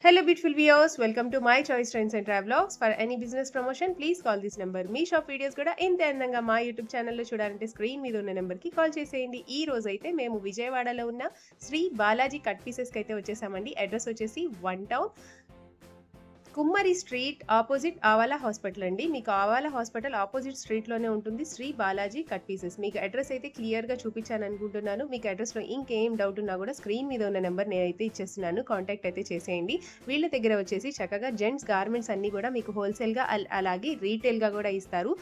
Hello beautiful viewers, welcome to my choice trends and travelogs. For any business promotion, please call this number. Me shop videos కూడా ఇంత అందంగా మా YouTube ఛానల్లో చూడాలంటే screen మీద ఉన్న నెంబర్కి కాల్ చేసేయండి. ఈ రోజు అయితే మేము విజయవాడలో ఉన్న శ్రీ బాలాజీ కట్ పీసెస్కి అయితే వచ్చేసామండి. అడ్రస్ వచ్చేసి 1 టౌన్ కుమ్మరి స్ట్రీట్ ఆపోజిట్ ఆవాలా హాస్పిటల్ అండి. మీకు ఆవాలా హాస్పిటల్ ఆపోజిట్ స్ట్రీట్లోనే ఉంటుంది శ్రీ బాలాజీ కట్ పీసెస్. మీకు అడ్రస్ అయితే క్లియర్గా చూపించాను అనుకుంటున్నాను. మీకు అడ్రస్లో ఇంకేం డౌట్ ఉన్నా కూడా స్క్రీన్ మీద ఉన్న నెంబర్ నేనైతే ఇచ్చేస్తున్నాను, కాంటాక్ట్ అయితే చేసేయండి. వీళ్ళ దగ్గర వచ్చేసి చక్కగా జెంట్స్ గార్మెంట్స్ అన్నీ కూడా మీకు హోల్సేల్గా అలాగే రీటైల్గా కూడా ఇస్తారు.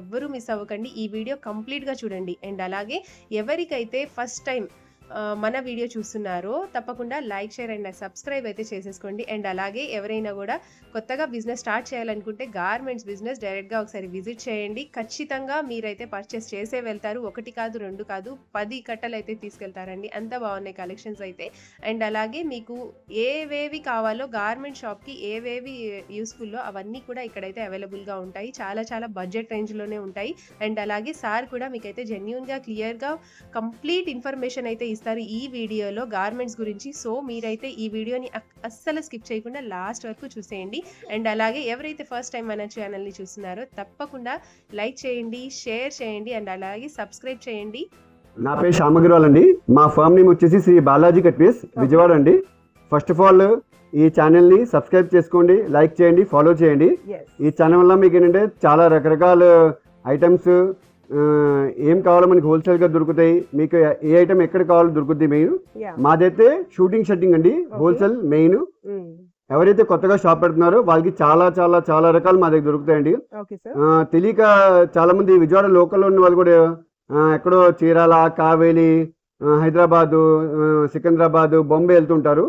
ఎవ్వరూ మిస్ అవ్వకండి, ఈ వీడియో కంప్లీట్గా చూడండి. అండ్ అలాగే ఎవరికైతే ఫస్ట్ టైం మన వీడియో చూస్తున్నారో తప్పకుండా లైక్, షేర్ అండ్ సబ్స్క్రైబ్ అయితే చేసేసుకోండి. అండ్ అలాగే ఎవరైనా కూడా కొత్తగా బిజినెస్ స్టార్ట్ చేయాలనుకుంటే గార్మెంట్స్ బిజినెస్ డైరెక్ట్గా ఒకసారి విజిట్ చేయండి. ఖచ్చితంగా మీరైతే పర్చేస్ చేసే వెళ్తారు. 1 కాదు 2 కాదు 10 కట్టలు అయితే తీసుకెళ్తారండి. అంత బాగున్నాయి కలెక్షన్స్ అయితే. అండ్ అలాగే మీకు ఏవేవి కావాలో గార్మెంట్ షాప్కి ఏవేవి యూస్ఫుల్లో అవన్నీ కూడా ఇక్కడైతే అవైలబుల్గా ఉంటాయి. చాలా చాలా బడ్జెట్ రేంజ్లోనే ఉంటాయి. అండ్ అలాగే సార్ కూడా మీకైతే జెన్యూన్గా క్లియర్గా కంప్లీట్ ఇన్ఫర్మేషన్ అయితే ఇస్తారు ఈ వీడియోలో గార్మెంట్స్ గురించి. సో మీరైతే ఈ వీడియోని అస్సలు స్కిప్ చేయకుండా లాస్ట్ వరకు చూసేయండి. అండ్ అలాగే ఎవరైతే ఫస్ట్ టైం మన ఛానల్ని చూస్తున్నారో తప్పకుండా లైక్ చేయండి, షేర్ చేయండి అండ్ అలాగే సబ్స్క్రైబ్ చేయండి. నా పేరు శ్యామగిరివాల్ అండి. మా ఫర్మ్ నేమ్ వచ్చేసి శ్రీ బాలాజీ కట్ పీస్ విజయవాడ అండి. ఫస్ట్ ఆఫ్ ఆల్ ఈ ఛానల్ని సబ్స్క్రైబ్ చేసుకోండి, లైక్ చేయండి, ఫాలో చేయండి. ఈ ఛానల్ వల్ల మీకు ఏంటంటే చాలా రకరకాల ఐటమ్స్ ఏం కావాలో మనకి హోల్సేల్గా దొరుకుతాయి. మీకు ఏ ఐటమ్ ఎక్కడ కావాలో దొరుకుద్ది. మెయిన్ మాదైతే షూటింగ్ షర్టింగ్ అండి, హోల్సేల్ మెయిన్. ఎవరైతే కొత్తగా షాప్ పెడుతున్నారో వాళ్ళకి చాలా చాలా చాలా రకాలు మా దగ్గర దొరుకుతాయండి. తెలియక చాలా మంది విజయవాడ లోకల్లో ఉన్న వాళ్ళు కూడా ఎక్కడో చీరాల, కావేలి, హైదరాబాదు, సికింద్రాబాద్, బాంబే వెళ్తుంటారు.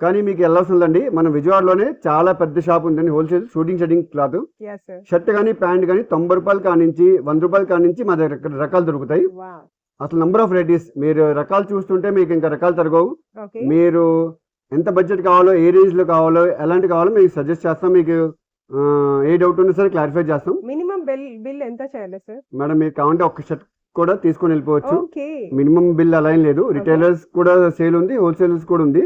కానీ మీకు వెళ్ళవలసిందండి, మన విజయవాడలోనే చాలా పెద్ద షాప్ ఉందండి, wholesale shooting shirting cloth. Shirt కానీ ప్యాంట్ కానీ 90 రూపాయల కానించి 100 రూపాయల కానించి మా దగ్గర రకాలు దొరుకుతాయి. అసలు నంబర్ ఆఫ్ వెరైటీస్. మీరు రకాలు చూస్తుంటే మీకు ఇంకా రకాలు తరగవు. మీరు ఎంత బడ్జెట్ కావాలో, ఏ రేంజ్ లో కావాలో, ఎలాంటి కావాలో మీకు సజెస్ట్ చేస్తాం. మీకు ఏ డౌట్ ఉన్నా సరే క్లారిఫై చేస్తాం. మినిమం బిల్ ఎంత చేయాలి సార్? మేడం మీరు కావాలంటే ఒక్క షర్ట్ కూడా తీసుకొని వెళ్ళిపోవచ్చు. మినిమం బిల్ అలా ఏం లేదు. రిటైలర్స్ కూడా సేల్ ఉంది, హోల్సేలర్స్ కూడా ఉంది.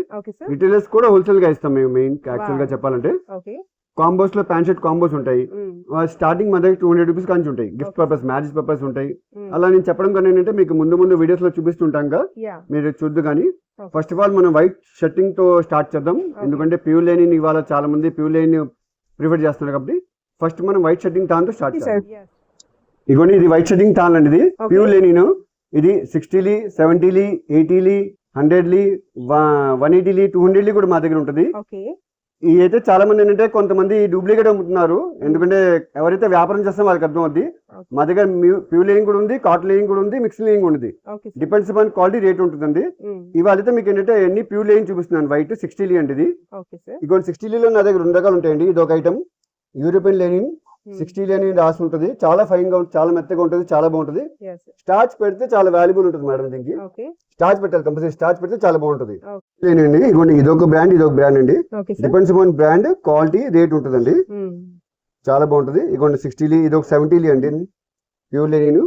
రిటైలర్స్ కూడా హోల్సేల్ గా ఇస్తాం మేము. మెయిన్ యాక్చువల్ గా చెప్పాలంటే కాంబోస్ లో ప్యాంట్ షర్ట్ కాంబోస్ ఉంటాయి. స్టార్టింగ్ మన దగ్గర 200 రూపీస్ కానీ ఉంటాయి. గిఫ్ట్ పర్పస్, మ్యారేజ్ పర్పస్ ఉంటాయి. అలా నేను చెప్పడం కానీ ఏంటంటే మీకు ముందు వీడియోస్ లో చూపిస్తుంటాం, మీరు చూద్దు. కానీ ఫస్ట్ ఆఫ్ ఆల్ మనం వైట్ షర్టింగ్ తో స్టార్ట్ చేద్దాం. ఎందుకంటే ప్యూర్ లైనింగ్ ఇవాళ చాలా మంది ప్యూర్ లైన్ ప్రిఫర్ చేస్తున్నారు కాబట్టి ఫస్ట్ మనం వైట్ షర్టింగ్ తో స్టార్ట్ చేద్దాం. ఇదిగోండి, ఇది వైట్ షర్టింగ్ తాన్ అండి. ఇది ప్యూర్ లెనిన్. ఇది 60లి, 70లి, 80లి, 100లి, 180లి, 200లి కూడా మా దగ్గర ఉంటుంది. ఈ అయితే చాలా మంది ఏంటంటే కొంతమంది డూప్లికేట్ అమ్ముతున్నారు. ఎందుకంటే ఎవరైతే వ్యాపారం చేస్తారో వాళ్ళకి అర్థం అవుద్ది. మా దగ్గర ప్యూర్ లెనిన్ కూడా ఉంది, కాటన్ లెనిన్ కూడా ఉంది, మిక్స్డ్ లెనిన్ కూడా ఉంది. డిపెండ్స్ అపాన్ క్వాలిటీ, రేట్ ఉంటుందండి. ఇవాళ అయితే మీకు ఏంటంటే ఎన్ని ప్యూర్ లెనిన్ చూపిస్తున్నాను. వైట్ 60లి అండి. ఇది ఇదిగోండి 60లిలో నా దగ్గర 2 రకాలు ఉంటాయండి. ఇది ఒక ఐటమ్ యూరోపియన్ లెనిన్ 60 లెనిన్ రాసి ఉంటుంది. చాలా ఫైన్ గా ఉంటుంది, చాలా మెత్తగా ఉంటుంది, చాలా బాగుంటుంది. స్టార్చ్ పెడితే చాలా వాల్యుబుల్ ఉంటుంది మేడం. దీనికి స్టార్చ్ పెట్టాలి కంపల్సరీ. స్టార్చ్ పెడితే చాలా బాగుంటుంది. లేనండి ఇదిగోండి, ఇదొక బ్రాండ్, ఇదొక బ్రాండ్ అండి. Depends upon brand, quality, rate ఉంటుందండి. చాలా బాగుంటుంది. ఇదిగోండి 60లి, ఇదొక 70లి అండి. Pure linen.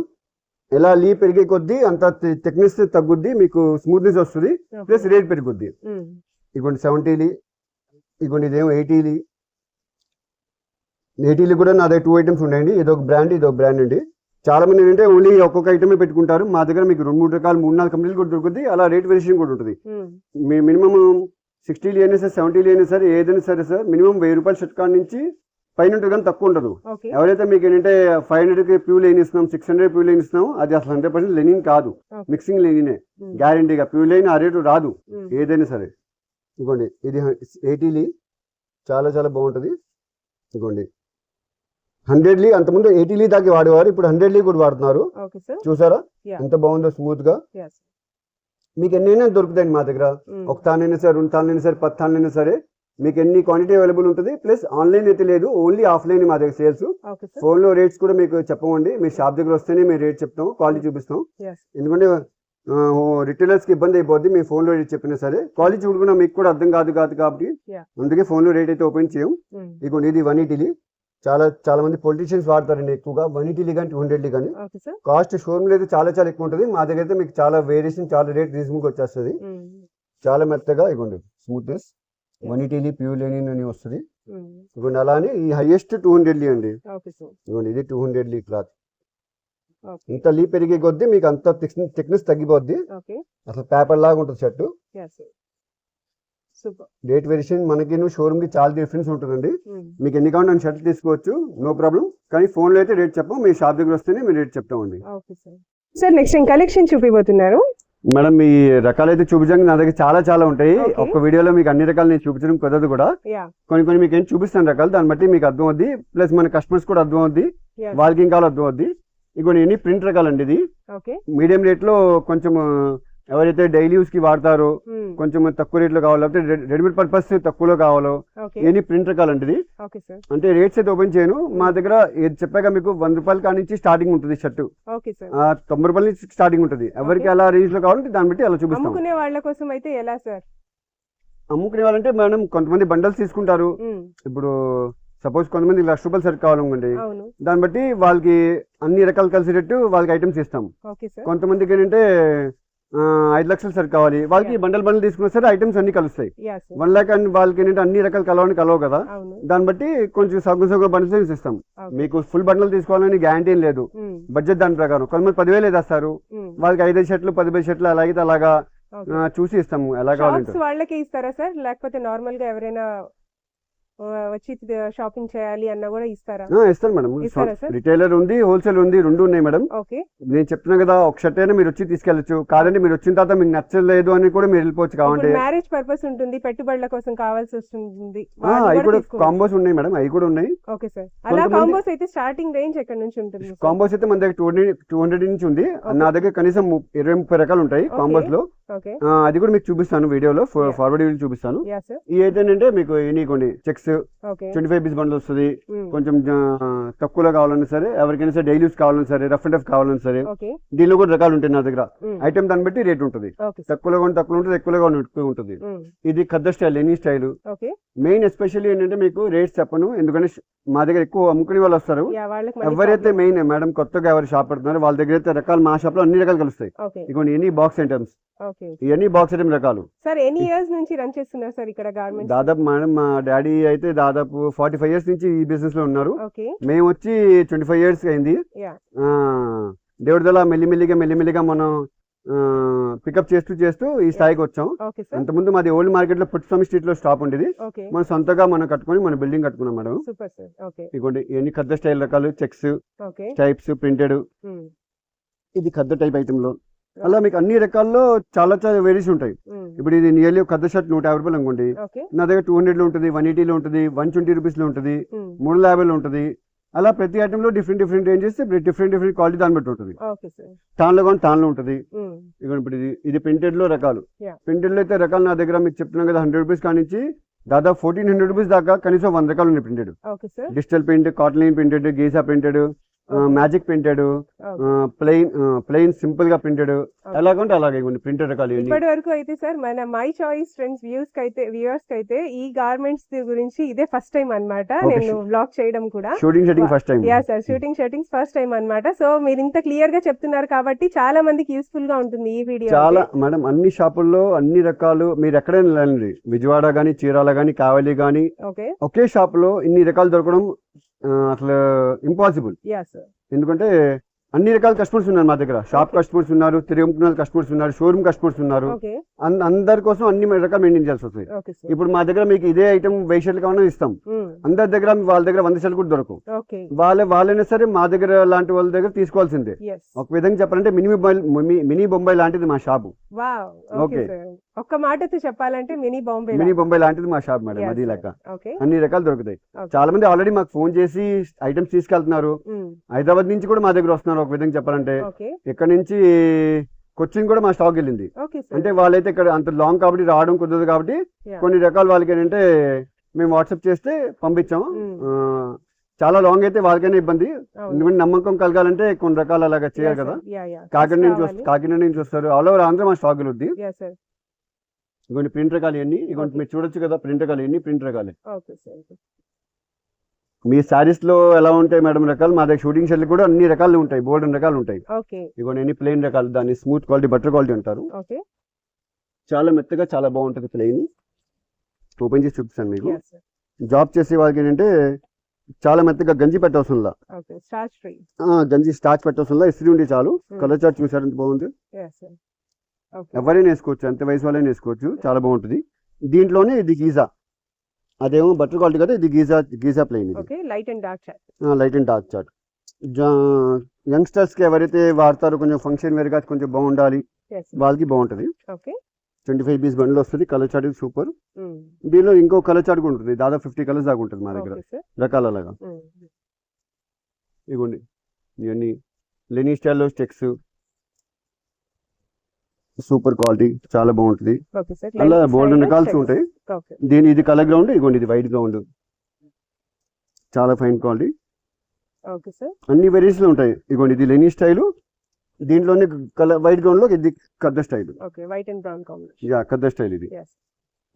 ఎలా లీ పెరిగే కొద్దీ అంత థిక్నెస్ తగ్గుద్ది, మీకు స్మూత్నెస్ వస్తుంది, ప్లస్ రేట్ పెరుగుద్ది. ఇదిగోండి 70లి. ఇదిగోండి ఇదేమో 80లి. 80లి కూడా నా దగ్గర 2 ఐటమ్స్ ఉన్నాయండి. ఇదొక బ్రాండ్, ఇదొక బ్రాండ్ అండి. చాలా మంది ఏంటంటే ఓన్లీ ఒక్కొక్క ఐటమే పెట్టుకుంటారు. మా దగ్గర మీకు 2-3 రకాలు, 3-4 కంపెనీలు కూడా దొరుకుతుంది. అలా రేట్ వేరియేషన్ కూడా ఉంటుంది. మీ మినిమం 60లి అయినా సరే, 70లి అయినా సరే, ఏదైనా సరే సార్ మినిమం 1000 రూపాయల షర్ట్ కాడ నుంచి పైన ఉంటుంది, కానీ తక్కువ ఉండదు. ఎవరైతే మీకు ఏంటంటే 500కి ప్యూర్ లెనిన్ ఇస్తున్నాం, 600 ప్యూర్ లెనిన్ ఇస్తున్నాం, అది అసలు 100% లెనిన్ కాదు, మిక్సింగ్ లెనినే గ్యారంటీగా. ప్యూర్ లెనిన్ ఆ రేటు రాదు ఏదైనా సరే. ఇదిగోండి ఇది 80లి, చాలా చాలా బాగుంటుంది. ఇదిగోండి 100లి. అంతకుముందు 80లి దాకా వాడేవారు, ఇప్పుడు 100లి కూడా వాడుతున్నారు. చూసారా ఎంత బాగుందో, స్మూత్ గా. మీకు ఎన్నైనా దొరుకుతాయండి మా దగ్గర. ఒక తానైనా సరే, 2 తానైనా సరే, 10 తానైనా సరే, మీకు ఎన్ని క్వాంటిటీ అవైలబుల్ ఉంటుంది. ప్లస్ ఆన్లైన్ అయితే లేదు, ఓన్లీ ఆఫ్లైన్ మా దగ్గర సేల్స్. ఫోన్ లో రేట్స్ కూడా మీకు చెప్పమండి. మీరు షాప్ దగ్గర వస్తేనే మేము రేట్ చెప్తాం, క్వాలిటీ చూపిస్తాం. ఎందుకంటే రిటైలర్స్ కి ఇబ్బంది అయిపోద్ది మేము ఫోన్ లో రేట్ చెప్పినా సరే. క్వాలిటీ చూడుకున్నా మీకు కూడా అర్థం కాదు కాబట్టి అందుకే ఫోన్ లో రేట్ అయితే ఓపెన్ చేయం. ఇదిగోండి ఇది 180లి. చాలా మంది పొలిటీషియన్స్ వాడతారండి ఎక్కువగా 180 కానీ 200 కానీ. కాస్ట్ షోరూమ్ లో అయితే చాలా చాలా ఎక్కువ ఉంటుంది. మా దగ్గర అయితే మీకు చాలా వేరియేషన్, చాలా రేట్ రీజనబుల్ వచ్చేస్తుంది. చాలా మెత్తగా ఇగోండి స్మూత్నెస్ 180 ప్యూర్ లెనిన్ అని వస్తుంది. ఇగోండి అలానే ఈ హైయెస్ట్ 200 అండి. ఇగోండి ఇది 200 క్లాత్. ఇంత లీ పెరిగే కొద్దీ మీకు అంత థిక్నెస్ తగ్గిపోద్ది. అసలు పేపర్ లాగా ఉంటుంది షర్ట్. రేట్ వేరియేషన్ మనకి షోరూమ్ కి చాలా డిఫరెన్స్ ఉంటుందండి. మీకు ఎన్ని కావాలి షర్ట్ తీసుకోవచ్చు, నో ప్రాబ్లం. కానీ ఫోన్ లో అయితే రేట్ చెప్పం, మీ షాప్ దగ్గర వస్తేనే మీరు రేట్ చెప్తామండి. సార్ నెక్స్ట్ కలెక్షన్ చూపిపోతున్నారు మేడం. ఈ రకాలు అయితే చూపించడానికి నా దగ్గర చాలా చాలా ఉంటాయి. ఒక్క వీడియోలో మీకు అన్ని రకాలు నేను చూపించడం కుదరదు కూడా. కొన్ని మీకు ఏం చూపిస్తాను రకాలు, దాన్ని బట్టి మీకు అర్థం అవుద్ది. ప్లస్ మన కస్టమర్స్ కూడా అర్థం అవుద్ది, వాళ్ళకి ఏం కావాలో అర్థం అవుద్ది. ఇగోండి ఎన్ని ప్రింట్ రకాలండి. ఇది మీడియం రేట్ లో కొంచెం ఎవరైతే డైలీ యూస్ కి వాడతారో, కొంచెం తక్కువ రేట్ లో కావాలో, లేకపోతే రెడీమేడ్ పర్పస్ తక్కువలో కావాలో, ఎన్ని ప్రింట్ రకాలండి. ఇది అంటే రేట్స్ అయితే ఓపెన్ చేయను. మా దగ్గర చెప్పాక మీకు 100 రూపాయల కాడ నుంచి స్టార్టింగ్ ఉంటుంది షర్ట్, 90 రూపాయల నుంచి స్టార్టింగ్ ఉంటుంది. ఎవరికి ఎలా రేంజ్ లో కావాలంటే దాన్ని బట్టి అలా చూపిస్తాం. అమ్ముకునే వాళ్ళ కోసం అయితే ఎలా సార్? అమ్ముకునే వాళ్ళంటే మేడం కొంతమంది బండల్స్ తీసుకుంటారు. ఇప్పుడు సపోజ్ కొంతమంది ₹1,00,000 సరుకు కావాలనుకోండి, దాన్ని బట్టి వాళ్ళకి అన్ని రకాలు కలిసేటట్టు వాళ్ళకి ఐటమ్స్ ఇస్తాం. కొంతమందికి ఏంటంటే 5 లక్షల సరుకు కావాలి, వాళ్ళకి బండల్ తీసుకున్న సరే ఐటమ్స్ అన్ని కలుస్తాయి. 1 లాక్ అని వాళ్ళకి ఏంటంటే అన్ని రకాలు కలవవు కదా, దాన్ని బట్టి కొంచెం సగం బండల్స్ ఇస్తాం. మీకు ఫుల్ బండల్ తీసుకోవాలని గ్యారంటీ ఏం లేదు, బడ్జెట్ దాని ప్రకారం. కొంతమంది 10,000 వేస్తారు, వాళ్ళకి 5 షర్ట్లు 10 షర్ట్లు అలాగే అలాగా చూసి ఇస్తాము. ఎలా కావాలంటే వాళ్ళకి ఇస్తారా సార్, లేకపోతే నార్మల్ గా ఎవరైనా వచ్చి షాపింగ్ చేయాలి అన్న కూడా ఇస్తారా? ఇస్తాను మేడం. రిటైలర్ ఉంది, హోల్సేల్ ఉంది, రెండు ఉన్నాయి మేడం. నేను చెప్తున్నా కదా, ఒక షర్ట్ అయినా మీరు వచ్చి తీసుకెళ్లొచ్చు. కాదండి మీరు వచ్చిన తర్వాత మీకు నచ్చలేదు అని కూడా మీరు వెళ్ళిపోవచ్చు. కావాలంటే మ్యారేజ్ పర్పస్ ఉంటుంది, పెట్టుబడుల కోసం కావాల్సి వస్తుంది, అవి కూడా కాంబోస్ ఉన్నాయి మేడం, అవి కూడా ఉన్నాయి. Okay sir. అలా కాంబోస్ అయితే స్టార్టింగ్ రేంజ్ ఎక్కడ నుంచి ఉంటుంది? కాంబోస్ అయితే మన దగ్గర 200 నుంచి ఉంది. నా దగ్గర కనీసం 20-30 రకాలు ఉంటాయి కాంబోస్ లో. అది కూడా మీకు చూపిస్తాను వీడియోలో, ఫార్వర్డ్ వీడియో చూపిస్తాను. ఈ ఏంటంటే మీకు ఎన్నికోండి చెక్స్ 25 పీస్ బండ్లు వస్తుంది. కొంచెం తక్కువలో కావాలన్నా సరే, ఎవరికైనా సరే డైలీ యూస్ కావాలన్నా సరే, రఫ్ అండ్ టఫ్ కావాలన్నా సరే, దీనిలో కూడా రకాలు ఉంటాయి నా దగ్గర. ఐటమ్ దాన్ని బట్టి రేట్ ఉంటుంది. తక్కువలో తక్కువ ఉంటుంది, ఎక్కువగా ఎక్కువ ఉంటుంది. ఇది khaddar style, any style. Main especially ఏంటంటే మీకు రేట్స్ చెప్పను, ఎందుకంటే మా దగ్గర ఎక్కువ అమ్ముకునే వాళ్ళు వస్తారు. ఎవరైతే మెయిన్ మేడం కొత్తగా ఎవరు షాప్ పెడుతున్నారు వాళ్ళ దగ్గర అయితే రకాలు, మా షాప్ లో అన్ని రకాలు కలుస్తాయి. ఇదిగోండి ఎనీ బాక్స్ ఐటమ్స్, ఇవన్నీ బాక్స్ ఐటమ్ రకాలు. సార్ ఎన్ని ఇయర్స్ నుంచి రన్ చేస్తున్నారు సార్ ఇక్కడ గార్మెంట్స్? దాదాపు మేడం మా డాడీ అయితే దాదాపు 45 ఇయర్స్ నుంచి ఈ బిజినెస్ లో ఉన్నారు. మేము వచ్చి 25 ఇయర్స్ అయింది. దేవుడి దళ మెల్లిమెల్లిగా మనం పికప్ చేస్తూ ఈ స్థాయికి వచ్చాం. అంతకుముందు మాది ఓల్డ్ మార్కెట్ లో పుట్స్వామి స్ట్రీట్ లో స్టాప్ ఉండేది. మనం సొంతగా మనం కట్టుకొని మన బిల్డింగ్ కట్టుకున్నాం మేడం. ఇదిగోండి ఇవన్నీ ఖద్దర్ స్టైల్ రకాలు, చెక్స్, టైప్స్, ప్రింటెడ్. ఇది ఖద్దర్ టైప్ ఐటమ్ లో. అలా మీకు అన్ని రకాల్లో చాలా చాలా వేరియస్ ఉంటాయి. ఇప్పుడు ఇది నియర్లీ ఖద్దర్ షర్ట్ 150 రూపాయలు అనుకోండి, నా దగ్గర 200 లో ఉంటుంది, 180 లో ఉంటుంది, 120 రూపీస్ లో ఉంటుంది, 350 లో ఉంటుంది. అలా ప్రతి ఐటమ్ లో డిఫరెంట్ రేంజెస్, డిఫరెంట్ క్వాలిటీ దాన్ని బట్టి ఉంటుంది. తాన్లో ఉంటుంది. ఇప్పుడు ఇది ప్రింటెడ్ లో రకాలు. ప్రింటెడ్ లో అయితే రకాలు నా దగ్గర మీకు చెప్తున్నాం కదా, 100 రూపీస్ కానించి దాదాపు 1400 రూపీస్ దాకా కనీసం 100 రకాలు ఉన్నాయి printed. Digital print, cotton printed, Giza printed, magic printed, plain simple గా ప్రింటెడ్, ఎలాగంటే అలాగే ప్రింటెడ్ రకాలు. ఇప్పటి వరకు అయితే సార్ మన మై చాయిస్ ఫ్రెండ్స్ వ్యూవర్స్ అయితే ఈ గార్మెంట్స్ గురించి ఇదే ఫస్ట్ టైం అన్నమాట. నేను వ్లాగ్ చేయడం కూడా shooting first time. Yeah sir, shooting first time అన్నమాట. సో మీరు ఇంత క్లియర్ గా చెప్తున్నారు కాబట్టి చాలా మందికి యూస్ఫుల్ గా ఉంటుంది ఈ వీడియో. చాలా మేడం, అన్ని షాపుల్లో అన్ని రకాలు మీరు ఎక్కడైనా వెళ్ళండి, విజయవాడ గానీ, చీరాల గానీ, కావలి గానీ, ఒకే షాప్ లో ఇన్ని రకాలు దొరకడం అసలు ఇంపాసిబుల్. ఎందుకంటే అన్ని రకాల కస్టమర్స్ ఉన్నారు మా దగ్గర. షాప్ కస్టమర్స్ ఉన్నారు, తిరుగుతున్న కస్టమర్స్ ఉన్నారు, షోరూమ్ కస్టమర్స్ ఉన్నారు. అందరి కోసం అన్ని రకాలు మెయింటైన్ చేయాల్సి వస్తుంది. ఇప్పుడు మా దగ్గర మీకు ఇదే ఐటమ్ 1000 షర్ట్లు కావాలని ఇస్తాం. అందరి దగ్గర వాళ్ళ దగ్గర 100 షర్ట్లు కూడా దొరకవు. వాళ్ళైనా సరే మా దగ్గర లాంటి వాళ్ళ దగ్గర తీసుకోవాల్సిందే. ఒక విధంగా చెప్పాలంటే మినీ బొంబాయి లాంటిది మా షాపు. ఓకే, ఒక్క మాటతో చెప్పాలంటే మినీ బొంబాయి లాంటిది మా షాప్ మేడం. అది లెక్క అన్ని రకాలు దొరుకుతాయి. చాలా మంది ఆల్రెడీ మాకు ఫోన్ చేసి ఐటమ్స్ తీసుకెళ్తున్నారు. హైదరాబాద్ నుంచి కూడా మా దగ్గర వస్తున్నారు. ఒక విధంగా చెప్పాలంటే ఇక్కడ నుంచి కొచ్చిన్ కూడా మా స్టాక్ వెళ్ళింది. అంటే వాళ్ళైతే ఇక్కడ అంత లాంగ్ కాబట్టి రావడం కుదరదు కాబట్టి కొన్ని రకాలు వాళ్ళకి ఏంటంటే మేము వాట్సాప్ చేస్తే పంపించాం. చాలా లాంగ్ అయితే వాళ్ళకైనా ఇబ్బంది, ఎందుకంటే నమ్మకం కలగాలంటే కొన్ని రకాలు అలాగా చేయాలి కదా. కాకినాడ నుంచి వస్తారు, ఆల్ ఓవర్ ఆంధ్ర మా స్టాక్ వెళ్తుంది. ఇటువంటి ప్రింట్ రకాలు ఇవన్నీ ఇటువంటి మీరు చూడొచ్చు కదా. ప్రింట్ రకాలు ఇవన్నీ ప్రింట్ రకాలే. మీ శారీస్ లో ఎలా ఉంటాయి మేడం రకాలు, మా దగ్గర షూటింగ్ షర్ట్లు కూడా అన్ని రకాలు ఉంటాయి, బోల్డెన్ రకాలు ఉంటాయి. ఇవన్నీ ప్లెయిన్ రకాలు, దాన్ని స్మూత్ క్వాలిటీ, బటర్ క్వాలిటీ అంటారు. చాలా మెత్తగా చాలా బాగుంటుంది ప్లెయిన్. ఓపెన్ చేసి చూపిస్తాను మీకు. yes sir. జాబ్ చేసే వాళ్ళకి ఏంటంటే చాలా మెత్తగా గంజి పెట్టవసరంలా, Okay, starch free. గంజి స్టార్చ్ పెట్టవసరంలా, ఇస్త్రీ ఉంటే చాలు. కలర్ చార్ట్ చూసారు ఎంత బాగుంది. Yes sir. Okay. ఎవరైనా వేసుకోవచ్చు, ఎంత వయసు వాళ్ళైనా వేసుకోవచ్చు, చాలా బాగుంటుంది. దీంట్లోనే ఇది గీజా, అదేమో బటర్ క్వాలిటీ కదా, ఇది Giza plain. Okay, light and dark chat. Light and dark chart. యంగ్స్టర్స్కి ఎవరైతే వాడతారో కొంచెం ఫంక్షన్ వేర్గా కొంచెం బాగుండాలి Yes sir. వాళ్ళకి బాగుంటుంది. Okay. 25 పీస్ బండిల్ వస్తుంది. Colour chart super. Mm. దీనిలో ఇంకో కలర్ చార్ట్ కూడా ఉంటుంది, దాదాపు 50 కలర్స్ దాకా ఉంటుంది మా దగ్గర Okay sir. రకాల అలాగా. Mm. ఇగోండి ఇవన్నీ లెనీ స్టైల్లో చెక్స్, సూపర్ క్వాలిటీ, చాలా బాగుంటుంది. Okay sir. అలా Light బోల్డ్ style రకాల్సి checks. ఉంటాయి. Okay. ఇది కలర్ గ్రౌండ్, ఇగోండి ఇది వైట్ గ్రౌండ్, చాలా ఫైన్ క్వాలిటీ. Okay sir. అన్ని వెరైటీస్లో ఉంటాయి. ఇగోండి ఇది లెనీ స్టైలు, దీంట్లోనే కలర్ వైట్ గ్రౌండ్ లో ఇది కద్ద style. Okay, white and brown combination. Yeah కద్ద స్టైల్ ఇది. Yes.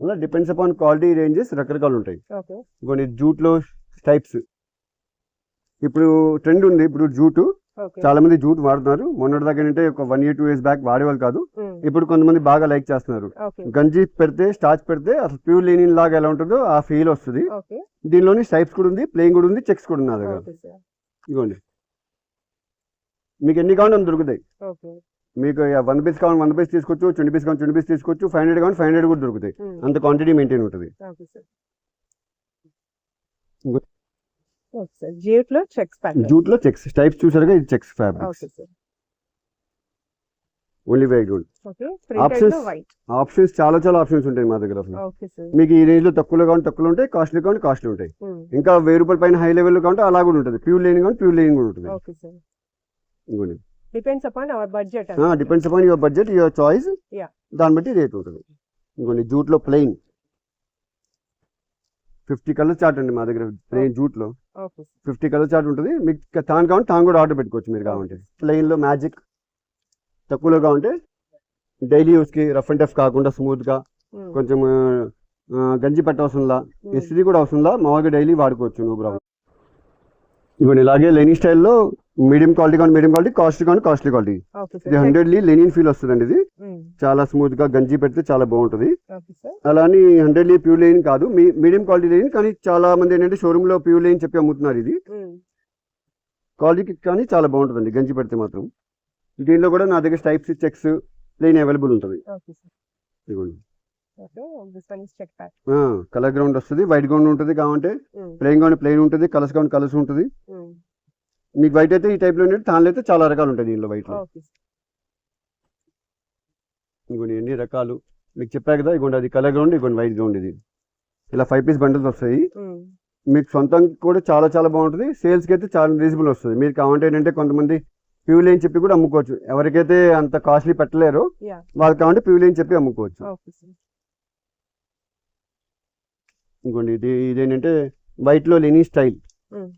అలా డిపెండ్స్ అపాన్ క్వాలిటీ రేంజెస్ రకరకాలు ఉంటాయి. Okay. కొన్ని జూట్ లో టైప్స్, ఇప్పుడు ట్రెండ్ ఉంది ఇప్పుడు జూట్. Okay. చాలా మంది జూట్ వాడుతున్నారు. మొన్నటి దాకా ఏంటంటే ఒక 1 year 2 years బ్యాక్ వాడేవాళ్ళు కాదు. Mm. ఇప్పుడు కొంతమంది బాగా లైక్ చేస్తున్నారు. Okay. గంజి పెడితే స్టార్చ్ పెడితే అసలు ప్యూర్ లెనిన్ లాగా ఎలా ఉంటుందో ఆ ఫీల్ వస్తుంది. Okay. దీనిలోని స్ట్రైప్స్ కూడా ఉంది, ప్లెయిన్ కూడా ఉంది, చెక్స్ కూడా ఉంది నా దగ్గర. Okay sir. ఇగోండి మీకు ఎన్ని కావాలో అన్ని దొరుకుతాయి. Okay. మీకు 1 పీస్ కావాలి 1 పీస్ తీసుకోవచ్చు, 20 పీస్ కావాలి 20 పీస్ తీసుకోవచ్చు, 500 కావాలి 500 కూడా దొరుకుతాయి. Mm. అంత క్వాంటిటీ మెయింటైన్ ఉంటుంది. Okay sir. Okay sir. Jute లో checks pattern. జూట్ లో చెక్స్ టైప్స్ చూసారుగా, ఇది checks fabrics. Okay sir. Only white gold. Okay. Printed Options. లో white. ఆప్షన్స్ చాలా ఆప్షన్స్ ఉంటాయి మా దగ్గర అసలు. Okay sir. మీకు ఈ రేంజ్ లో తక్కువలో కావాలి తక్కువలో ఉంటాయి, కాస్ట్లీ కావాలి కాస్ట్లీ ఉంటాయి. Mm. ఇంకా 1000 రూపాయల పైన హై లెవెల్ లో కావాలి అలా కూడా ఉంటుంది. ప్యూర్ లైన్ కావాలి ప్యూర్ లైన్ కూడా ఉంటుంది. Okay sir. ఇంకోటి Depends upon our budget. Depends upon your budget, your choice. Yeah. దాన్ని బట్టి రేట్ ఉంటుంది. ఇంకోటి జూట్ లో ప్లెయిన్ 50 కలర్ చార్ట్ అండి మా దగ్గర ప్లెయిన్ జూట్ లో. Okay sir. 50 కలర్ చార్ట్ ఉంటుంది. మీకు తాను కావాలి తాను కూడా ఆర్డర్ పెట్టుకోవచ్చు మీరు కావాలంటే. ప్లెయిన్ లో మ్యాజిక్ తక్కువలో కావాలంటే డైలీ యూస్ కి రఫ్ అండ్ టఫ్ కాకుండా స్మూత్ గా Mm. కొంచెం గంజి పెట్ట అవసరంలా, ఇస్త్రీ కూడా అవసరంలా, మామూలుగా డైలీ వాడుకోవచ్చు, నో ప్రాబ్లం. ఇవన్నీ ఇలాగే లెనీ స్టైల్లో మీడియం క్వాలిటీ కానీ మీడియం క్వాలిటీ, కాస్ట్లీ కానీ కాస్ట్లీ క్వాలిటీ. Okay sir. ఇది 100 లెనిన్ ఫీల్ వస్తుందండి. ఇది Mm. చాలా స్మూత్ గా గంజి పెడితే చాలా బాగుంటుంది. Okay sir. అలా అని 100 ప్యూర్ లెనిన్ కాదు, మీడియం క్వాలిటీ లెనిన్, కానీ చాలా మంది ఏంటంటే షోరూమ్ లో ప్యూర్ లెనిన్ చెప్పి అమ్ముతున్నారు. ఇది Mm. క్వాలిటీ కానీ చాలా బాగుంటుందండి గంజి పెడితే మాత్రం. దీనిలో కూడా నా దగ్గర టైప్స్ చెక్స్ ప్లెయిన్ అవైలబుల్ ఉంటుంది. Okay sir. ఇదిగోండి Okay. This one is check pattern. Colour ground వస్తుంది, వైట్ గ్రౌండ్ ఉంటుంది, కావాలంటే Mm. ప్లెయిన్ కావాలి ప్లెయిన్ ఉంటుంది, కలర్స్ కావాలి కలర్స్ ఉంటుంది. Mm. మీకు వైట్ అయితే ఈ టైప్ లో తాన్లో అయితే చాలా రకాలు ఉంటాయి దీనిలో వైట్ లో. Okay sir. ఇంకొన్ని ఎన్ని రకాలు మీకు చెప్పా కదా. ఇగోండి అది కలర్ గ్రౌండ్, ఇగోండి వైట్ గ్రౌండ్. ఇది ఇలా 5 పీస్ బండిల్స్ వస్తాయి. Mm. మీకు సొంతంగా కూడా చాలా చాలా బాగుంటుంది. సేల్స్కి అయితే చాలా రీజనబుల్ వస్తుంది. మీరు కావాలంటే ఏంటంటే కొంతమంది ప్యూర్ అని చెప్పి కూడా అమ్ముకోవచ్చు. ఎవరికైతే అంత కాస్ట్లీ పెట్టలేరో Yeah. వాళ్ళకి కావాలంటే ప్యూర్ అని చెప్పి అమ్ముకోవచ్చు. Okay sir. ఇంకోండి ఇదేంటంటే వైట్ లో లెనీ స్టైల్, Mm.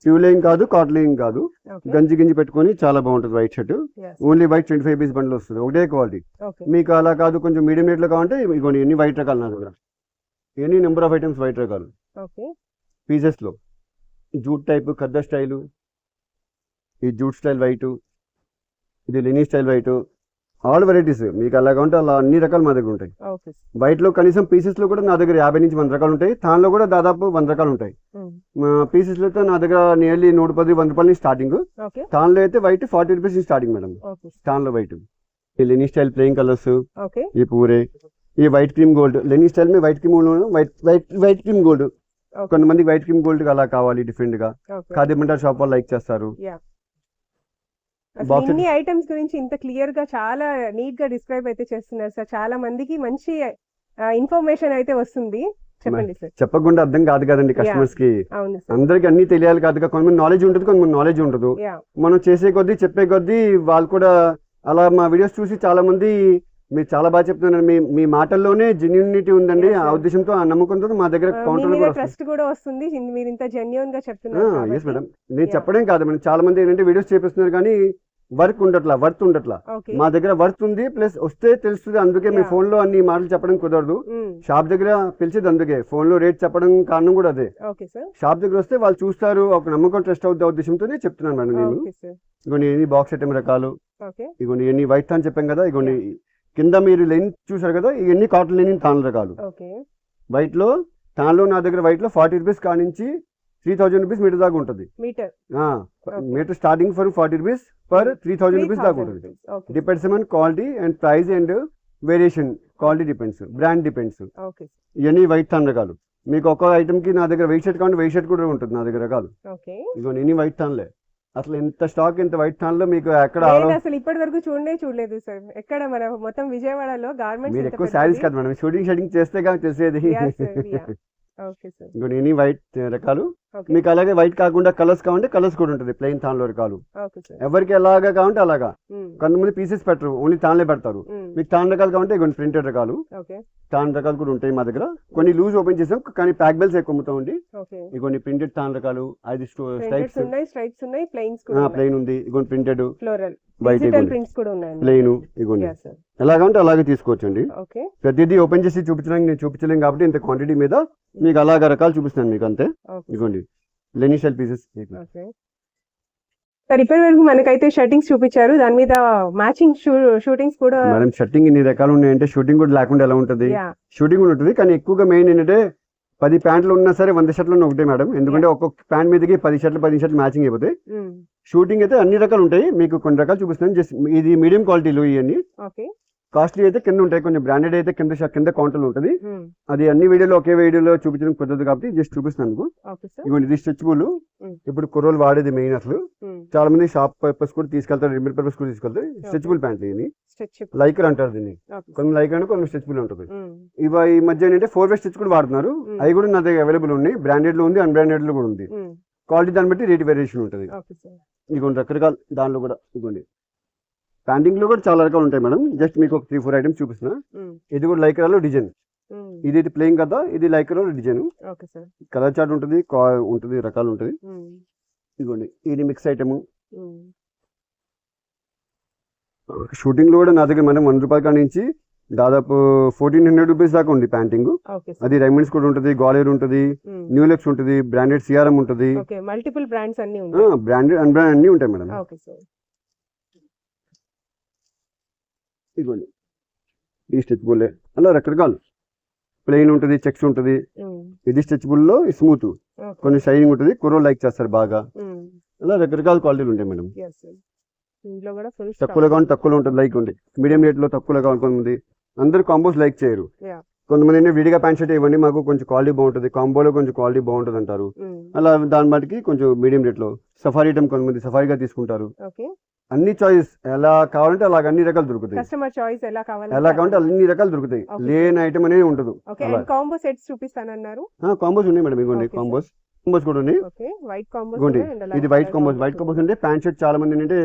ప్యూర్ లైన్ కాదు కాటన్ లైన్ కాదు, Okay. గంజి గింజి పెట్టుకొని చాలా బాగుంటుంది white shirt. Yes. Only white 25 piece bundle వస్తుంది, ఒకటే క్వాలిటీ. Okay. మీకు అలా కాదు కొంచెం మీడియం రేట్లో కావాలంటే ఇగోండి ఎన్ని వైట్ రకాలు నా దగ్గర, ఎన్ని నెంబర్ ఆఫ్ ఐటమ్స్ వైట్ రకాలు Okay. పీసెస్ లో. జూట్ టైప్ కద్ద స్టైలు, ఈ జూట్ స్టైల్ వైట్, ఇది లెనీ స్టైల్ వైట్, ఆల్ వెరైటీస్ మీకు అలా కావాలంటే అలా అన్ని రకాలు మా దగ్గర ఉంటాయి. Okay. వైట్ లో కనీసం పీసెస్ లో కూడా నా దగ్గర 50 నుంచి 100 రకాలు ఉంటాయి. తాన్లో కూడా దాదాపు 100 రకాలు ఉంటాయి. Mm. పీసెస్ లో అయితే నా దగ్గర నియర్లీ 110-100 రూపాయల నుంచి స్టార్టింగ్. Okay. తాన్లో అయితే వైట్ 40 రూపీస్ నుంచి స్టార్టింగ్ మేడం. Okay. తాన్లో వైట్ ఈ లెనీ స్టైల్ ప్లెయిన్ కలర్స్, Okay. ఈ పూరే, ఈ వైట్ క్రీమ్ గోల్డ్. లెనీ స్టైల్ में white cream white cream gold. Okay. కొంతమంది వైట్ క్రీమ్ గోల్డ్ అలా కావాలి డిఫరెంట్ గా. Okay. ఖాదీ మండల్ షాప్ వాళ్ళు లైక్ చేస్తారు. Yeah. Box అసలు ఇన్ని ఐటమ్స్ గురించి ఇంత క్లియర్ గా చాలా నీట్ గా డిస్క్రైబ్ అయితే చేస్తున్నారు సార్. చాలా మందికి మంచి ఇన్ఫర్మేషన్ అయితే వస్తుంది. చెప్పండి సార్. చెప్పకుండా అర్థం కాదు కదండి కస్టమర్స్ కి. అవును సార్. అందరికి అన్ని తెలియాలి కాదు. కొంతమంది నాలెడ్జ్ ఉంటుంది, కొంతమంది నాలెడ్జ్ ఉండదు. Yeah. మనం చేసే కొద్దీ చెప్పే కొద్దీ వాళ్ళు కూడా అలా మా వీడియోస్ చూసి చాలా మంది మీరు చాలా బాగా చెప్తున్నారు, మీ మాటల్లోనే జెన్యూనిటీ ఉందండి. Yes, ఆ sir. ఉద్దేశంతో ఆ నమ్మకంతో మా దగ్గర మీ కౌంటర్ మీద కూడా ట్రస్ట్ కూడా వస్తుంది. మీరు ఇంత జెన్యూన్ గా ఎస్ చెప్తున్నారు. మేడం. నేను Yeah. చెప్పడం కాదు మేడం, చాలా మంది ఏంటంటే వీడియోస్ చేపిస్తున్నారు కానీ వర్త్ ఉండట్లా. Okay. మా దగ్గర వర్త్ ఉంది, ప్లస్ వస్తే తెలుస్తుంది. అందుకే మీ Yeah. ఫోన్ లో అన్ని మాటలు చెప్పడం కుదరదు. Mm. షాప్ దగ్గర పిలిచేది అందుకే, ఫోన్ లో రేట్ చెప్పడం కారణం కూడా అదే. Okay sir. షాప్ దగ్గర వస్తే వాళ్ళు చూస్తారు, ఒక నమ్మకం ట్రస్ట్ అవుతుంది ఉద్దేశంతోనే చెప్తున్నాను మేడం నేను. Okay sir. ఇగోండి ఎన్ని బాక్స్ ఐటమ్ రకాలు, Okay. ఇగోండి ఎన్ని వైట్ అని చెప్పాం కదా. ఇగోండి కింద మీరు లెనిన్ చూసారు కదా, ఇవన్నీ కాటన్ లెనిన్ తాళ్ళ రకాలు. వైట్ లో తాళ్ళలో నా దగ్గర వైట్ లో 40 రూపీస్ కానించి 3000 రూపీస్ మీటర్ దాకా ఉంటుంది. Meter starting for 40 rupees per 3000 rupees దాకా ఉంటుంది. Depends on quality and price and variation. Quality depends, brand depends. ఇవన్నీ వైట్ తాన్ రకాలు. మీకు ఒక్క ఐటమ్ కి నా దగ్గర వెయిట్ షర్ట్ కావాలి, వెయిట్ షర్ట్ కూడా ఉంటుంది నా దగ్గర రకాలు. ఇదిగోండి ఇన్ని వైట్ తాన్లే. అసలు ఎంత స్టాక్, ఎంత వైట్ తాన్ లో మీకు ఎక్కడ అసలు ఇప్పటి వరకు చూడలేదు సార్. ఎక్కడ మన మొత్తం విజయవాడలో గార్మెంట్స్. మీరు ఎక్కువ శారీస్ కదా మేడం, షూటింగ్ చేస్తే కానీ తెలిసేది. ఇన్ని వైట్ రకాలు. మీకు అలాగే వైట్ కాకుండా కలర్స్ కావాలంటే కలర్స్ కూడా ఉంటుంది. ప్లెయిన్ తాన్లో రకాలు ఎవరికి ఎలాగా కావాలంటే అలాగా. కొంతమంది పీసెస్ పెట్టరు, ఓన్లీ తాన్లే పెడతారు. మీకు తాన్ రకాలు కావాలంటే కొన్ని ప్రింటెడ్ రకాలు, తాన్ రకాలు కూడా ఉంటాయి మా దగ్గర. కొన్ని లూజ్ ఓపెన్ చేసాం, కానీ ప్యాక్ బెల్స్ ఎక్కువ అమ్ముతా ఉంది. కొన్ని ప్రింటెడ్ తాన్ రకాలు, అది స్ట్రైప్స్ ఉన్నాయి, ప్లెయిన్ ఉంది, ఇగోండి ప్రింటెడ్ వైట్ ప్లెయిన్, ఇగోండి ఎలాగా ఉంటే అలాగే తీసుకోవచ్చండి. ప్రతిదీ ఓపెన్ చేసి చూపించడానికి నేను చూపించలేను కాబట్టి ఇంత క్వాంటిటీ మీద మీకు అలాగా రకాలు చూపిస్తాను మీకు అంతే. ఇగోండి లెనిన్ స్టైల్ పీసెస్. సార్ ఇప్పటి వరకు మనకైతే షర్టింగ్స్ చూపించారు, దాని మీద మ్యాచింగ్ షూటింగ్స్ కూడా. మేడం షర్టింగ్ ఇన్ని రకాలు ఉన్నాయంటే షూటింగ్ కూడా లేకుండా ఎలా ఉంటుంది? షూటింగ్ కూడా ఉంటుంది, కానీ ఎక్కువగా మెయిన్ ఏంటంటే 10 ప్యాంట్లు ఉన్నా సరే 100 షర్ట్లు ఒకటే మేడం. ఎందుకంటే ఒక్కొక్క ప్యాంట్ మీదకి 10 షర్ట్లు మ్యాచింగ్ అయిపోతాయి. షూటింగ్ అయితే అన్ని రకాలు ఉంటాయి, మీకు కొన్ని రకాలు చూపిస్తాను. జస్ట్ ఇది మీడియం క్వాలిటీలు ఇవన్నీ. కాస్ట్లీ అయితే కింద ఉంటాయి, కొంచెం బ్రాండెడ్ అయితే కింద కౌంటర్ ఉంటుంది. అది అన్ని వీడియోలో ఒకే వీడియోలో చూపించడం కుదరదు కాబట్టి జస్ట్ చూపిస్తాను. ఇవ్వండి ఇది స్ట్రెచబుల్. ఇప్పుడు కుర్రోలు వాడేది మెయిన్. అసలు చాలా మంది షాప్ పర్పస్ కూడా తీసుకెళ్తారు, రిమోట్ పర్పస్ కూడా తీసుకెళ్తారు. స్ట్రెచబుల్ ప్యాంట్లు ఇది, లైకర్ అంటారు దీన్ని. కొన్ని లైకర్ అంటే కొన్ని స్ట్రెచబుల్ ఉంటుంది. ఇవి ఈ మధ్య ఏంటంటే 4-way స్టిచ్ కూడా వాడుతున్నారు. అవి కూడా నా దగ్గర అవైలబుల్ ఉన్నాయి. బ్రాండెడ్ లో ఉంది, అన్బ్రాండెడ్ లో కూడా ఉంది. క్వాలిటీ దాన్ని బట్టి రేట్ వేరియేషన్ ఉంటుంది. ఇదిగోండి రకరకాల దానిలో కూడా. ఇదిగోండి ప్యాంటింగ్ లో కూడా చాలా రకాలు ఉంటాయి మేడం. జస్ట్ మీకు ఒక 3-4 ఐటమ్స్ చూపిస్తున్నా. ఇది కూడా లైక్రాలో డిజైన్. ఇది ప్లెయిన్ కదా, ఇది లైక్రాలో డిజైన్. కలర్ చార్ట్ ఉంటుంది, రకాలు ఉంటుంది. ఇదిగోండి ఇది మిక్స్ ఐటమ్. షూటింగ్ లో కూడా నా దగ్గర మనం 1 రూపాయల కాడ నుంచి దాదాపు 1400 రూపీస్ దాకా ఉంది ప్యాంటింగ్. అది డైమండ్స్ కూడా ఉంటుంది, గ్వాలియర్ ఉంటుంది, న్యూలెక్స్ ఉంటుంది, బ్రాండెడ్ సిఆర్ఎం ఉంటుంది. మల్టిపుల్ బ్రాండ్స్ అన్ని బ్రాండెడ్ అన్బ్రాండెడ్ అన్ని ఉంటాయి మేడం. ఇదిగోండి ఈ స్ట్రెచబుల్ అలా రకరకాలు. ప్లెయిన్ ఉంటుంది, చెక్స్ ఉంటుంది. ఇది స్ట్రెచబుల్ లో స్మూత్, కొన్ని షైనింగ్ ఉంటుంది. కుర్రో లైక్ చేస్తారు బాగా. అలా రకరకాల క్వాలిటీలు ఉంటాయి మేడం. తక్కువలో కావాలి తక్కువలో ఉంటుంది, లైక్ ఉంది. మీడియం రేట్ లో తక్కువలో కావాలి. కొంతమంది అందరు కాంబోస్ లైక్ చేయరు. కొంతమంది విడిగా ప్యాంట్ షర్ట్ ఇవ్వండి మాకు కొంచెం క్వాలిటీ బాగుంటుంది, కాంబోలో కొంచెం క్వాలిటీ బాగుంటుంది అంటారు. అలా దాని బట్టి కొంచెం మీడియం రేట్ లో సఫారీ ఐటమ్ కొంతమంది సఫారీగా తీసుకుంటారు. అన్ని చాయిస్ ఎలా కావాలంటే అలాగ అన్ని రకాలు దొరుకుతాయి. కస్టమర్ చాయిస్ ఎలా కావాలంటే అన్ని రకాలు దొరుకుతాయి. లేని ఐటమ్ అనేది ఉండదు. కాంబో సెట్స్ చూపిస్తానన్నారు. కాంబోస్ ఉన్నాయి మేడం. ఇవ్వండి కాంబోస్ కూడా ఉన్నాయి. ఇది వైట్ కాంబోస్ అంటే ప్యాంట్ షర్ట్ చాలా మంది ఏంటంటే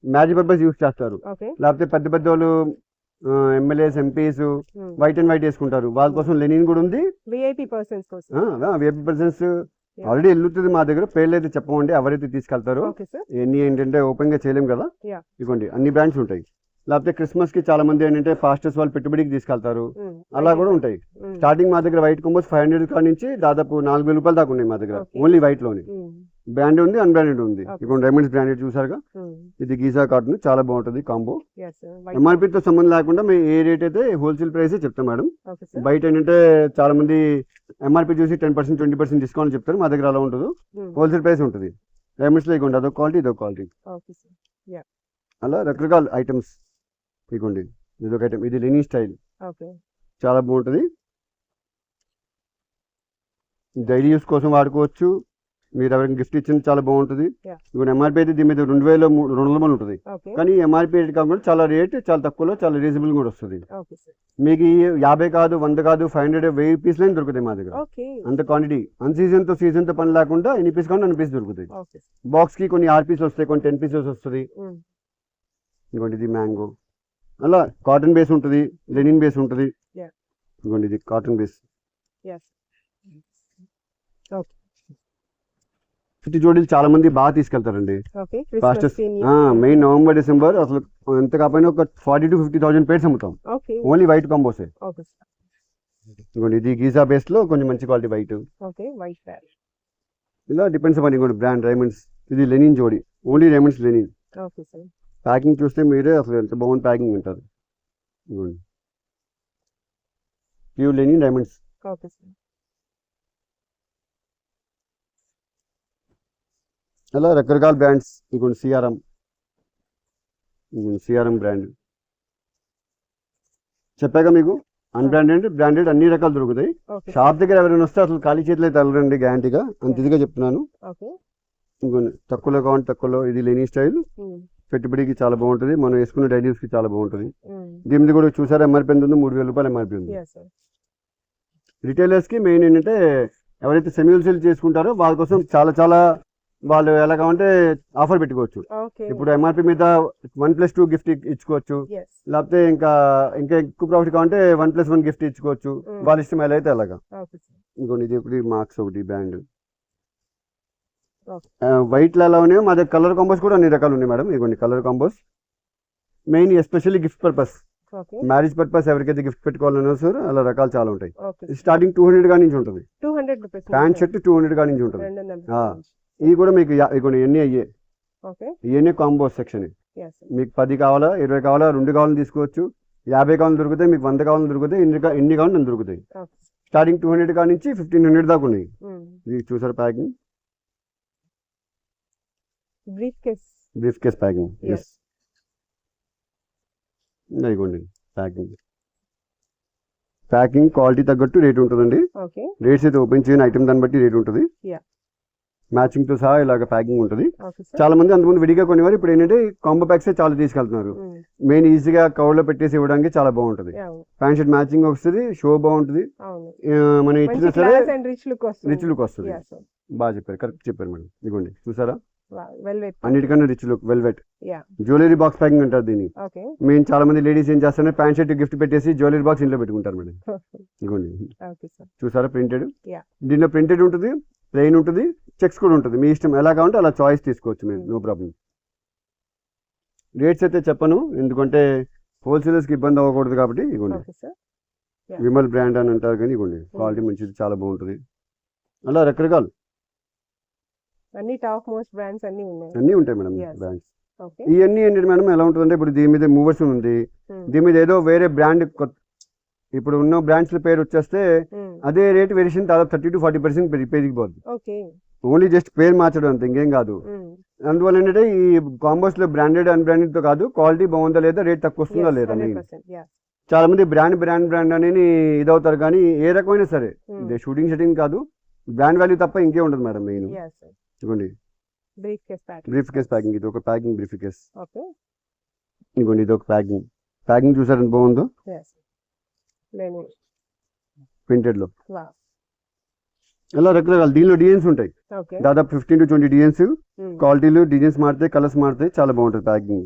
మ్యారేజ్ పర్పస్ యూస్ చేస్తారు. లేకపోతే పెద్ద పెద్ద వాళ్ళు MLAs, MPs white and white వేసుకుంటారు. వాళ్ళ కోసం లెనిన్ కూడా ఉంది. విఐపీ పర్సన్స్ ఆల్రెడీ వెళ్తుంది మా దగ్గర. పేర్లు అయితే చెప్పమండి, ఎవరైతే తీసుకెళ్తారో. ఎన్ని ఏంటంటే ఓపెన్ గా చేయలేం కదా. ఇవ్వండి అన్ని బ్రాండ్స్ ఉంటాయి. లేకపోతే క్రిస్మస్ కి చాలా మంది ఏంటంటే పాస్టర్స్ వాళ్ళు పెట్టుబడికి తీసుకెళ్తారు. అలా కూడా ఉంటాయి. స్టార్టింగ్ మా దగ్గర వైట్ కాంబోస్ 500 కాడ నుంచి దాదాపు 4000 రూపాయల దాకా ఉన్నాయి మా దగ్గర. ఓన్లీ వైట్ లోని. బ్రాండ్ ఉంది, అన్బ్రాండెడ్ ఉంది. ఇప్పుడు డైమండ్స్ బ్రాండెడ్ చూసారుగా. ఇది గీజా కాటన్ చాలా బాగుంటుంది కాంబో. ఎంఆర్పీతో సంబంధం లేకుండా మేము ఏ రేట్ అయితే హోల్సేల్ ప్రైస్ చెప్తాం మేడం. బయట ఏంటంటే చాలా మంది ఎంఆర్పీ చూసి 10%, 20% డిస్కౌంట్ చెప్తారు. మా దగ్గర అలా ఉంటుంది, హోల్సేల్ ప్రైస్ ఉంటుంది. డైమండ్స్ లో ఇవ్వండి అదొక క్వాలిటీ, ఇదొక క్వాలిటీ. అలా రకరకాల ఐటమ్స్. ఇవ్వండి ఇదొక ఐటమ్, ఇది లెనిన్ స్టైల్ చాలా బాగుంటుంది. డైలీ యూస్ కోసం వాడుకోవచ్చు. మీరు ఎవరికి గిఫ్ట్ ఇచ్చింది చాలా బాగుంటుంది. ఇప్పుడు ఎంఆర్పీ అయితే దీని మీద 2200 ఉంటుంది. కానీ ఎంఆర్పీ రేట్ కాకుండా చాలా రేట్ చాలా తక్కువలో చాలా రీజనబుల్ కూడా వస్తుంది. మీకు 50 కాదు, 100 కాదు, 500, 1000 పీసులు దొరుకుతాయి మా దగ్గర. అంత క్వాంటిటీ. సీజన్ తో పని లేకుండా ఎన్ని పీస్ కావాలి అన్ని పీస్ దొరుకుతాయి. బాక్స్ కి కొన్ని 6 పీసులు వస్తాయి, కొన్ని 10 పీసెస్ వస్తుంది. ఇంకోటి ఇది మ్యాంగో. అలా కాటన్ బేస్ ఉంటుంది, లెనిన్ బేస్ ఉంటుంది. ఇంకోటి ఇది కాటన్ బేస్. చుట్టి జోడీలు చాలా మంది బాగా తీసుకెళ్తారండి. మెయిన్ నవంబర్, డిసెంబర్ అసలు ఎంత కాకపోయినా ఒక 40,000 to 50,000 పేర్స్ అమ్ముతాం. ఓన్లీ వైట్ కాంబోసే. ఇంకోటి ఇది గీజా బేస్ లో కొంచెం మంచి క్వాలిటీ వైట్. ఇలా డిపెండ్స్ అవ్వండి. ఇంకోటి బ్రాండ్ డైమండ్స్. ఇది లెనిన్ జోడీ, ఓన్లీ డైమండ్స్ లెనిన్. ప్యాకింగ్ చూస్తే మీరే అసలు ఎంత బాగుంది ప్యాకింగ్ అంటారు. Pure linen diamonds. Okay sir. అలా రకరకాల బ్రాండ్స్. ఇదిగోండి సిఆర్ఎం బ్రాండ్ చెప్పాక మీకు. అన్బ్రాండెడ్ బ్రాండెడ్ అన్ని రకాలు దొరుకుతాయి. షాప్ దగ్గర ఎవరైనా వస్తే అసలు ఖాళీ చేతులు అయితే వెళ్ళరండి, గ్యారంటీగా. అంత ఇదిగా చెప్తున్నాను. ఇంకొన్ని తక్కువలో కావాలి తక్కువలో. ఇది లెనిన్ స్టైల్, పెట్టుబడికి చాలా బాగుంటుంది, మనం వేసుకున్న డైలీస్ కి చాలా బాగుంటుంది. దీని కూడా చూసారా ఎంఆర్పీ ఎంత ఉంది, 3000 రూపాయలు ఎంఆర్పీ ఉంది. రిటైలర్స్ కి మెయిన్ ఏంటంటే ఎవరైతే సెమీ హోల్సేల్ చేసుకుంటారో వాళ్ళ కోసం చాలా చాలా వాళ్ళు ఎలా కావాలంటే ఆఫర్ పెట్టుకోవచ్చు. ఇప్పుడు ఎంఆర్పీ మీద 1+2 గిఫ్ట్ ఇచ్చుకోవచ్చు, లేకపోతే ఇంకా ఎక్కువ ప్రాఫిట్ కావాలంటే 1+1 గిఫ్ట్ ఇచ్చుకోవచ్చు. వాళ్ళ ఇష్టం ఎలా అయితే అలాగా. ఇంకోటి ఇది ఒకటి మార్క్స్ ఒకటి బ్రాండ్ వైట్ లో ఎలా ఉన్నాయో మా దగ్గర కలర్ కాంబోస్ కూడా అన్ని రకాలు ఉన్నాయి మేడం. ఇదిగోండి colour combos main especially gift purpose, marriage purpose ఎవరికైతే గిఫ్ట్ పెట్టుకోవాలన్నా సార్ అలా రకాలు చాలా ఉంటాయి. స్టార్టింగ్ 200 గా నుంచి ఉంటుంది. ప్యాంట్ షర్ట్ 200 గా నుంచి ఉంటుంది. ఇవి కూడా మీకు ఎన్ని అయ్యే ఇవన్నీ కాంబోస్ సెక్షన్. మీకు 10 కావాలా, 20 కావాలా, 2 కావాలని తీసుకోవచ్చు. 50 కావాలని దొరుకుతాయి, మీకు 100 కావాలని దొరుకుతాయి, ఎన్ని కావాలని దొరుకుతాయి. స్టార్టింగ్ 200 కా నుంచి 1500 దాకా ఉన్నాయి. ఇది చూసారు ప్యాకింగ్, బ్రీఫ్ కేస్ ప్యాకింగ్. ఇదిగోండి ప్యాకింగ్ క్వాలిటీ తగ్గట్టు రేట్ ఉంటుందండి. రేట్స్ అయితే ఓపెన్ చేయని ఐటమ్ దాన్ని బట్టి రేట్ ఉంటుంది. మ్యాచింగ్ తో సహా ఇలాగ ప్యాకింగ్ ఉంటుంది. చాలా మంది అంతకుముందు విడిగా కొనేవారు, ఇప్పుడు ఏంటంటే కాంబో ప్యాక్స్ చాలా తీసుకెళ్తున్నారు. మెయిన్ ఈజీగా కవర్ లో పెట్టేసి ఇవ్వడానికి చాలా బాగుంటుంది. ప్యాంట్ షర్ట్ మ్యాచింగ్ వస్తుంది, షో బాగుంటుంది, మనం ఇచ్చినా సరే రిచ్ లుక్ వస్తుంది. బాగా చెప్పారు, కరెక్ట్ చెప్పారు మేడం. ఇదిగోండి చూసారా, అన్నిటికన్నా rich look velvet jewellery box packing అంటారు దీన్ని. మేము చాలా మంది లేడీస్ ఏం చేస్తారంటే ప్యాంట్ షర్ట్ గిఫ్ట్ పెట్టేసి జ్యువెలరీ బాక్స్ ఇంట్లో పెట్టుకుంటారు మేడం. ఇదిగోండి చూసారా ప్రింటెడ్. దీంట్లో ప్రింటెడ్ ఉంటుంది, ప్లెయిన్ ఉంటుంది, చెక్స్ కూడా ఉంటుంది. మీ ఇష్టం ఎలా కావాలంటే అలా చాయిస్ తీసుకోవచ్చు మీరు, నో ప్రాబ్లం. రేట్స్ అయితే చెప్పను ఎందుకంటే హోల్సేలర్స్ కి ఇబ్బంది అవ్వకూడదు కాబట్టి. ఇవ్వండి విమల్ బ్రాండ్ అని అంటారు కానీ ఇవ్వండి క్వాలిటీ మంచిది, చాలా బాగుంటుంది. అలా రకరకాలు అన్ని టాప్ మోస్ట్ బ్రాండ్స్ అన్ని ఉంటాయి మేడం. బ్రాండ్స్ ఇవన్నీ ఏంటంటే మేడం ఎలా ఉంటుందంటే ఇప్పుడు దీని మీద మూవర్స్ ఉంది, దీని మీద ఏదో వేరే బ్రాండ్ ఇప్పుడు ఉన్న బ్రాండ్స్ పేరు వచ్చేస్తే అదే రేట్ వేరియేషన్ దాదాపు 30 to 40% పెరిగిపోద్ది. ఓన్లీ జస్ట్ పేరు మార్చడం అంత, ఇంకేం కాదు. అందువల్ల ఏంటంటే ఈ కాంబోస్ లో బ్రాండెడ్ అన్బ్రాండెడ్ తో కాదు, క్వాలిటీ బాగుందా లేదా, రేట్ తక్కువ వస్తుందా లేదా. చాలా మంది బ్రాండ్ అనేది ఇదవుతారు, కానీ ఏ రకమైనా సరే షూటింగ్ షూటింగ్ కాదు, బ్రాండ్ వాల్యూ తప్ప ఇంకే ఉండదు మేడం. మెయిన్ ఇదిగోండి బ్రీఫ్ కేస్ ప్యాకింగ్, ఇది ఒక ప్యాకింగ్ బ్రీఫ్ కేస్. ఇదిగోండి ఇది ఒక ప్యాకింగ్ చూసారండి బాగుందో, ప్రింటెడ్ లో. ఇలా రకరకాల దీనిలో డిజైన్స్ ఉంటాయి, దాదాపు 15 to 20 డిజైన్స్. క్వాలిటీలు డిజైన్స్ మారుతాయి, కలర్స్ మారుతాయి, చాలా బాగుంటుంది ప్యాకింగ్.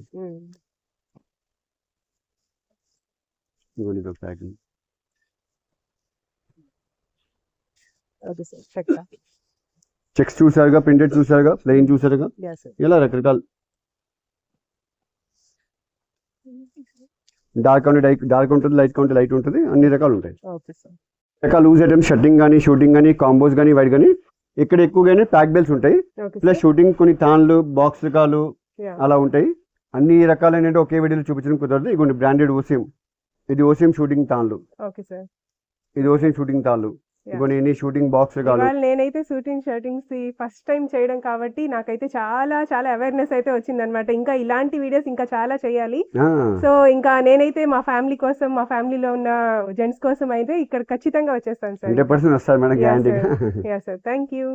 ఇదిగోండి ఇది ఒక ప్యాకింగ్. చెక్స్ చూసారుగా, ప్రింటెడ్ చూసారుగా, ప్లెయిన్ చూసారుగా, ఇలా రకరకాల డార్క్ ఉంటుంది, లైట్ ఉంటుంది, అన్ని రకాలు ఉంటాయి. రకాల లూజ్ ఐటమ్స్, షర్టింగ్ కానీ, షూటింగ్ కానీ, కాంబోస్ కానీ, వైట్ కానీ. ఇక్కడ ఎక్కువగానే ప్యాక్ బెల్ట్స్ ఉంటాయి, ప్లస్ షూటింగ్ కొన్ని తాన్లు, బాక్స్ రకాలు అలా ఉంటాయి. అన్ని రకాలైన ఒకే వీడియోలో చూపించడం కుదరదు. ఇగోండి బ్రాండెడ్ ఓసియం, ఇది ఓసియం షూటింగ్ తాన్లు, ఇది ఓసియం షూటింగ్ తాన్లు. ఇవన్నీ షూటింగ్ బాక్స్ రకాలు. నేనైతే షూటింగ్స్ ఫస్ట్ టైం చేయడం కాబట్టి నాకైతే చాలా చాలా అవేర్నెస్ అయితే వచ్చింది అనమాట. ఇంకా ఇలాంటి వీడియోస్ ఇంకా చాలా చేయాలి. సో ఇంకా నేనైతే మా ఫ్యామిలీ కోసం, మా ఫ్యామిలీలో ఉన్న జెంట్స్ కోసం అయితే ఇక్కడ ఖచ్చితంగా వచ్చేస్తాను సార్. 100% వస్తారు మేడం, గ్యారంటీగా. Yeah sir, thank you.